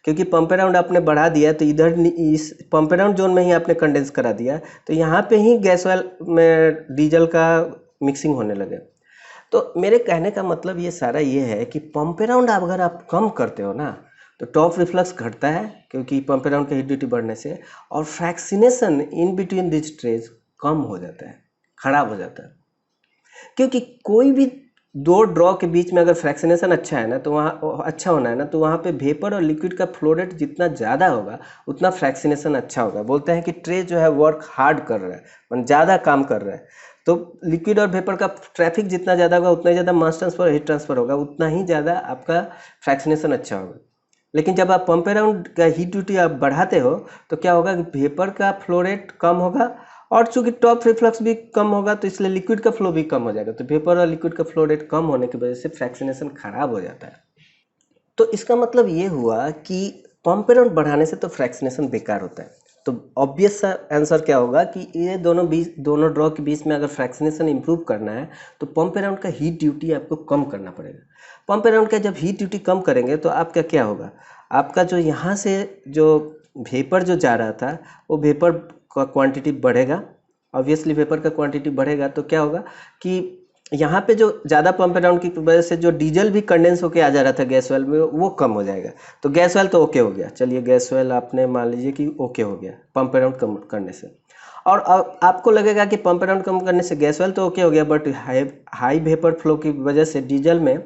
क्योंकि पंप अराउंड आपने बढ़ा दिया तो इधर इस पंप अराउंड जोन में ही आपने कंडेंस करा दिया, तो यहाँ पे ही गैस ऑयल में डीजल का मिक्सिंग होने लगे। तो मेरे कहने का मतलब ये सारा ये है कि पंप अराउंड अगर आप कम करते हो ना तो टॉप रिफ्लक्स घटता है, क्योंकि पंप अराउंड का हीट ड्यूटी बढ़ने से, और fractionation in between this trays कम हो जाता है, खराब हो जाता है। क्योंकि कोई भी दो ड्रॉ के बीच में अगर फ्रैक्शनेशन अच्छा है ना, तो वहाँ अच्छा होना है ना, तो वहाँ पे वेपर और लिक्विड का फ्लो रेट जितना ज़्यादा होगा उतना फ्रैक्शनेशन अच्छा होगा। बोलते हैं कि ट्रे जो है वर्क हार्ड कर रहा है, मतलब ज़्यादा काम कर रहा है। तो लिक्विड और वेपर का ट्रैफिक जितना ज़्यादा होगा उतना ही ज़्यादा मास ट्रांसफर हीट ट्रांसफर होगा, उतना ही ज़्यादा आपका फ्रैक्शनेशन अच्छा होगा। लेकिन जब आप पंप अराउंड का हीट ड्यूटी आप बढ़ाते हो तो क्या होगा कि वेपर का फ्लो रेट कम होगा, और चूंकि टॉप रिफ्लक्स भी कम होगा तो इसलिए लिक्विड का फ्लो भी कम हो जाएगा। तो वेपर और लिक्विड का फ्लो रेट कम होने की वजह से फ्रैक्शनेशन खराब हो जाता है। तो इसका मतलब ये हुआ कि पंप अराउंड बढ़ाने से तो फ्रैक्शनेशन बेकार होता है। तो ऑब्वियस सा आंसर क्या होगा कि ये दोनों ड्रॉ के बीच में अगर फ्रैक्शनेशन इंप्रूव करना है तो पंप अराउंड का हीट ड्यूटी आपको कम करना पड़ेगा। पंप अराउंड का जब हीट ड्यूटी कम करेंगे तो आपका क्या होगा, आपका जो यहाँ से जो वेपर जो जा रहा था वो वेपर का क्वांटिटी बढ़ेगा। ऑब्वियसली वेपर का क्वांटिटी बढ़ेगा तो क्या होगा कि यहाँ पे जो ज़्यादा पंप अराउंड की वजह से जो डीजल भी कंडेंस होके आ जा रहा था गैस ऑयल में, वो कम हो जाएगा। तो गैस ऑयल तो ओके हो गया, चलिए गैस ऑयल आपने मान लीजिए कि ओके हो गया पंप अराउंड कम करने से। और आपको लगेगा कि पंप अराउंड कम करने से गैस ऑयल तो ओके हो गया, बट हाई वेपर फ्लो की वजह से डीजल में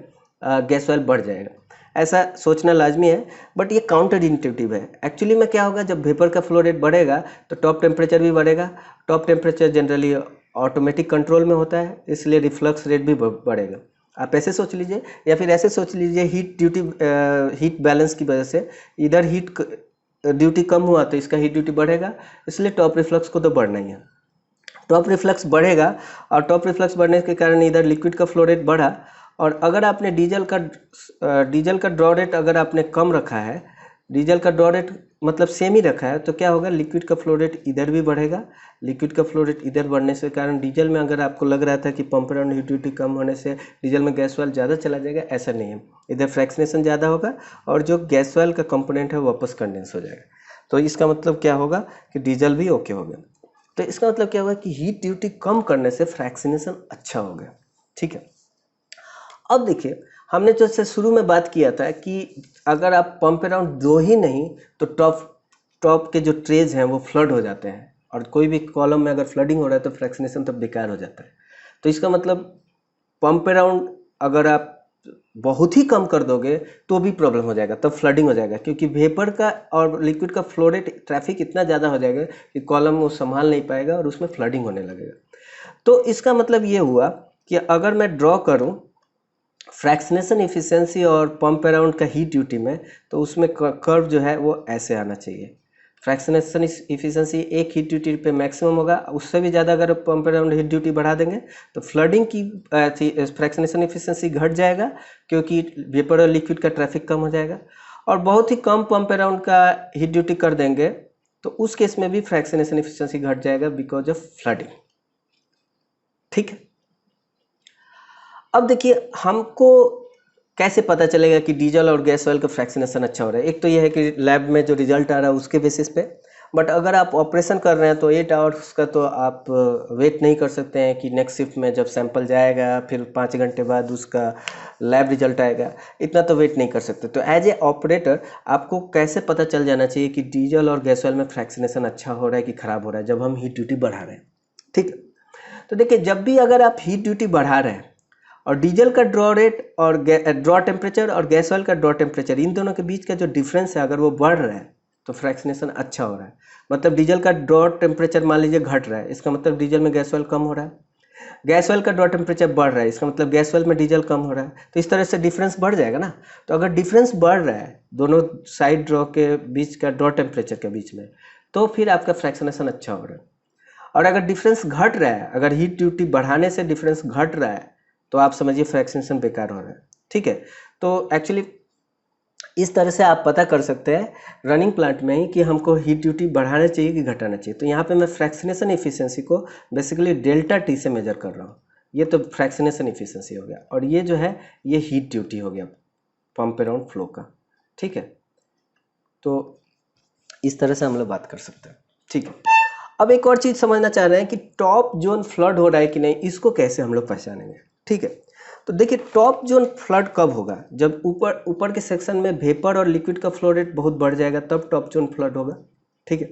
गैस ऑयल बढ़ जाएगा। ऐसा सोचना लाजमी है, बट ये काउंटर इंट्यूटिव है। एक्चुअली में क्या होगा, जब वेपर का फ्लो रेट बढ़ेगा तो टॉप टेम्परेचर भी बढ़ेगा। Top temperature generally automatic control में होता है, इसलिए रिफ्लक्स रेट भी बढ़ेगा। आप ऐसे सोच लीजिए, या फिर ऐसे सोच लीजिए हीट बैलेंस की वजह से इधर हीट ड्यूटी कम हुआ तो इसका हीट ड्यूटी बढ़ेगा, इसलिए टॉप रिफ्लक्स को तो बढ़ना ही है। टॉप रिफ्लक्स बढ़ेगा और टॉप रिफ्लक्स बढ़ने के कारण इधर लिक्विड का फ्लो रेट बढ़ा। और अगर आपने डीजल का ड्रॉ रेट अगर आपने कम रखा है, डीजल का ड्रॉ रेट मतलब सेम ही रखा है, तो क्या होगा, लिक्विड का फ्लो रेट इधर भी बढ़ेगा। लिक्विड का फ्लो रेट इधर बढ़ने से कारण डीजल में अगर आपको लग रहा था कि पंप अराउंड ह्यूमिडिटी कम होने से डीजल में गैस ऑयल ज़्यादा चला जाएगा, ऐसा नहीं है। इधर फ्रैक्शनेशन ज़्यादा होगा और जो गैस ऑयल का कंपोनेंट है वापस कंडेंस हो जाएगा। तो इसका मतलब क्या होगा कि डीजल भी ओके हो गया। तो इसका मतलब क्या होगा कि हीट ड्यूटी कम करने से फ्रैक्शनेशन अच्छा हो गया। ठीक है, अब देखिए हमने जो से शुरू में बात किया था कि अगर आप पंप अराउंड दो ही नहीं तो टॉप के जो ट्रेज हैं वो फ्लड हो जाते हैं, और कोई भी कॉलम में अगर फ्लडिंग हो रहा है तो फ्रैक्शनेशन तब बेकार हो जाता है। तो इसका मतलब पंप अराउंड अगर आप बहुत ही कम कर दोगे तो भी प्रॉब्लम हो जाएगा, तब फ्लडिंग हो जाएगा, क्योंकि वेपर का और लिक्विड का फ्लो रेट ट्रैफिक इतना ज़्यादा हो जाएगा कि कॉलम वो संभाल नहीं पाएगा और उसमें फ्लडिंग होने लगेगा। तो इसका मतलब ये हुआ कि अगर मैं ड्रॉ करूँ फ्रैक्शनेशन इफिशिएंसी और पंप अराउंड का हीट ड्यूटी में, तो उसमें कर्व जो है वो ऐसे आना चाहिए। फ्रैक्शनेशन इफिशिएंसी एक हीट ड्यूटी पे मैक्सिमम होगा, उससे भी ज़्यादा अगर पंप अराउंड हीट ड्यूटी बढ़ा देंगे तो फ्लडिंग की फ्रैक्शनेशन इफिशिएंसी घट जाएगा, क्योंकि वेपर और लिक्विड का ट्रैफिक कम हो जाएगा। और बहुत ही कम पंप अराउंड का हीट ड्यूटी कर देंगे तो उस केस में भी फ्रैक्शनेशन इफिशिएंसी घट जाएगा बिकॉज ऑफ फ्लडिंग। ठीक है, अब देखिए हमको कैसे पता चलेगा कि डीजल और गैस ऑयल का फ्रैक्शनेशन अच्छा हो रहा है। एक तो ये है कि लैब में जो रिजल्ट आ रहा है उसके बेसिस पे, बट अगर आप ऑपरेशन कर रहे हैं तो 8 आवर्स का तो आप वेट नहीं कर सकते हैं कि नेक्स्ट शिफ्ट में जब सैंपल जाएगा फिर 5 घंटे बाद उसका लैब रिजल्ट आएगा, इतना तो वेट नहीं कर सकते। तो एज ए ऑपरेटर आपको कैसे पता चल जाना चाहिए कि डीजल और गैस ऑयल में फ्रैक्शनेशन अच्छा हो रहा है कि ख़राब हो रहा है, जब हम हीट ड्यूटी बढ़ा रहे हैं। ठीक है, तो देखिए जब भी अगर आप हीट ड्यूटी बढ़ा रहे हैं और डीजल का ड्रॉ रेट और ड्रॉ टेम्परेचर और गैस ऑयल का ड्रॉ टेम्परेचर, इन दोनों के बीच का जो डिफरेंस है अगर वो बढ़ रहा है तो फ्रैक्शनेशन अच्छा हो रहा है। मतलब डीजल का ड्रॉ टेम्परेचर मान लीजिए घट रहा है, इसका मतलब डीजल में गैस ऑयल कम हो रहा है। गैस ऑयल का ड्रॉ टेम्परेचर बढ़ रहा है, इसका मतलब गैस ऑयल में डीजल कम हो रहा है। तो इस तरह से डिफरेंस बढ़ जाएगा ना। तो अगर डिफरेंस बढ़ रहा है दोनों साइड ड्रॉ के बीच का, ड्रॉ टेम्परेचर के बीच में, तो फिर आपका फ्रैक्शनेशन अच्छा हो रहा है। और अगर डिफरेंस घट रहा है, अगर हीट ड्यूटी बढ़ाने से डिफरेंस घट रहा है, तो आप समझिए फ्रैक्शनेशन बेकार हो रहा है। ठीक है, तो एक्चुअली इस तरह से आप पता कर सकते हैं रनिंग प्लांट में ही कि हमको हीट ड्यूटी बढ़ाना चाहिए कि घटाना चाहिए। तो यहाँ पे मैं फ्रैक्शनेशन इफिशिएंसी को बेसिकली डेल्टा टी से मेजर कर रहा हूँ। ये तो फ्रैक्शनेशन इफिशिएंसी हो गया, और ये जो है ये हीट ड्यूटी हो गया पंप अराउंड फ्लो का। ठीक है, तो इस तरह से हम लोग बात कर सकते हैं। ठीक है, अब एक और चीज़ समझना चाह रहे हैं कि टॉप जोन फ्लड हो रहा है कि नहीं, इसको कैसे हम लोग पहचानेंगे। ठीक है, तो देखिए टॉप जोन फ्लड कब होगा, जब ऊपर ऊपर के सेक्शन में वेपर और लिक्विड का फ्लो रेट बहुत बढ़ जाएगा, तब टॉप जोन फ्लड होगा। ठीक है,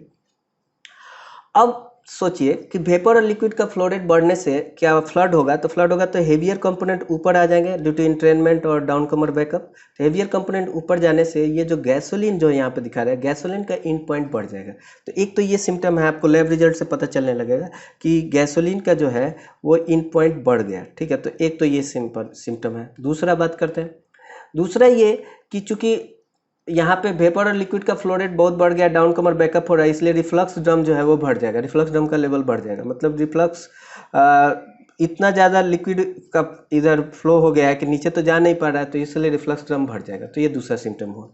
अब सोचिए कि वेपर और लिक्विड का फ्लो रेट बढ़ने से क्या फ्लड होगा, तो फ्लड होगा तो हेवियर कंपोनेंट ऊपर आ जाएंगे ड्यू टू इंट्रेनमेंट और डाउन कमर बैकअप। तो हेवियर कंपोनेंट ऊपर जाने से ये जो गैसोलीन जो यहाँ पे दिखा रहा है, गैसोलीन का इन पॉइंट बढ़ जाएगा। तो एक तो ये सिम्टम है, आपको लैब रिजल्ट से पता चलने लगेगा कि गैसोलीन का जो है वो इन पॉइंट बढ़ गया। ठीक है, तो एक तो ये सिम्टम है। दूसरा बात करते हैं, दूसरा ये कि चूंकि यहाँ पे वेपर और लिक्विड का फ्लो रेट बहुत बढ़ गया, डाउन कमर बैकअप हो रहा है, इसलिए रिफ्लक्स ड्रम जो है वो बढ़ जाएगा, रिफ्लक्स ड्रम का लेवल बढ़ जाएगा। मतलब रिफ्लक्स इतना ज़्यादा लिक्विड का इधर फ्लो हो गया है कि नीचे तो जा नहीं पा रहा है, तो इसलिए रिफ्लक्स ड्रम बढ़ जाएगा। तो ये दूसरा सिम्टम हुआ।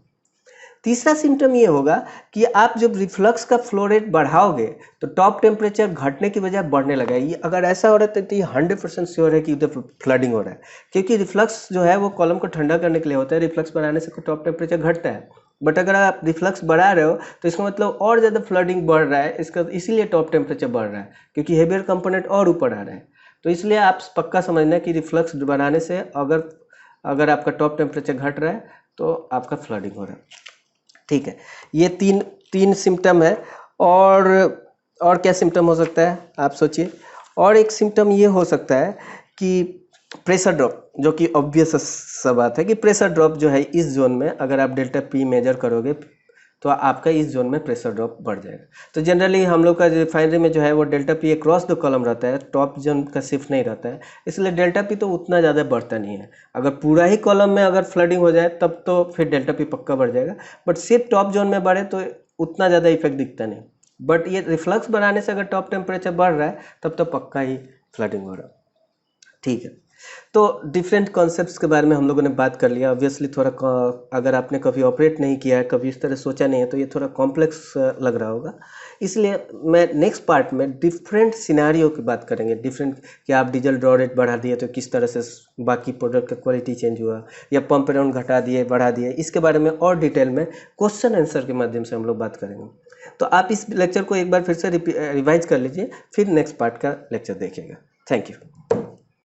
तीसरा सिम्टम ये होगा कि आप जब रिफ्लक्स का फ्लो रेट बढ़ाओगे तो टॉप टेम्परेचर घटने की बजाय बढ़ने लगा। ये अगर ऐसा हो रहा है तो ये 100% श्योर है कि उधर फ्लडिंग हो रहा है, क्योंकि रिफ्लक्स जो है वो कॉलम को ठंडा करने के लिए होता है। रिफ्लक्स बढ़ाने से टॉप टेम्परेचर घटता है, बट अगर आप रिफ्लक्स बढ़ा रहे हो तो इसका मतलब और ज़्यादा फ्लडिंग बढ़ रहा है, इसका इसीलिए टॉप टेम्परेचर बढ़ रहा है, क्योंकि हेवियर कंपोनेंट और ऊपर आ रहा है। तो इसलिए आप पक्का समझना कि रिफ्लक्स बढ़ाने से अगर आपका टॉप टेम्परेचर घट रहा है तो आपका फ्लडिंग हो रहा है। ठीक है, ये तीन सिम्टम है। और क्या सिम्टम हो सकता है आप सोचिए। और एक सिम्टम ये हो सकता है कि प्रेशर ड्रॉप, जो कि ऑब्वियस सा बात है कि प्रेशर ड्रॉप जो है इस जोन में अगर आप डेल्टा पी मेजर करोगे तो आपका इस जोन में प्रेशर ड्रॉप बढ़ जाएगा। तो जनरली हम लोग का रिफाइनरी में जो है वो delta P across the column रहता है, टॉप जोन का शिफ्ट नहीं रहता है, इसलिए डेल्टा पी तो उतना ज़्यादा बढ़ता नहीं है। अगर पूरा ही कॉलम में अगर फ्लडिंग हो जाए तब तो फिर डेल्टा पी पक्का बढ़ जाएगा, बट सिर्फ टॉप जोन में बढ़े तो उतना ज़्यादा इफेक्ट दिखता नहीं। बट ये रिफ्लक्स बढ़ाने से अगर टॉप टेम्परेचर बढ़ रहा है तब तो पक्का ही फ्लडिंग हो रहा है। ठीक है, तो डिफरेंट कॉन्सेप्ट्स के बारे में हम लोगों ने बात कर लिया। ऑब्वियसली थोड़ा अगर आपने कभी ऑपरेट नहीं किया है, कभी इस तरह सोचा नहीं है, तो ये थोड़ा कॉम्प्लेक्स लग रहा होगा। इसलिए मैं नेक्स्ट पार्ट में डिफरेंट सिनेरियो की बात करेंगे। डिफरेंट कि आप डीजल ड्रॉ रेट बढ़ा दिए तो किस तरह से बाकी प्रोडक्ट का क्वालिटी चेंज हुआ, या पंप अराउंड घटा दिए बढ़ा दिए, इसके बारे में और डिटेल में क्वेश्चन आंसर के माध्यम से हम लोग बात करेंगे। तो आप इस लेक्चर को एक बार फिर से रिवाइज कर लीजिए, फिर नेक्स्ट पार्ट का लेक्चर देखिएगा। Thank you.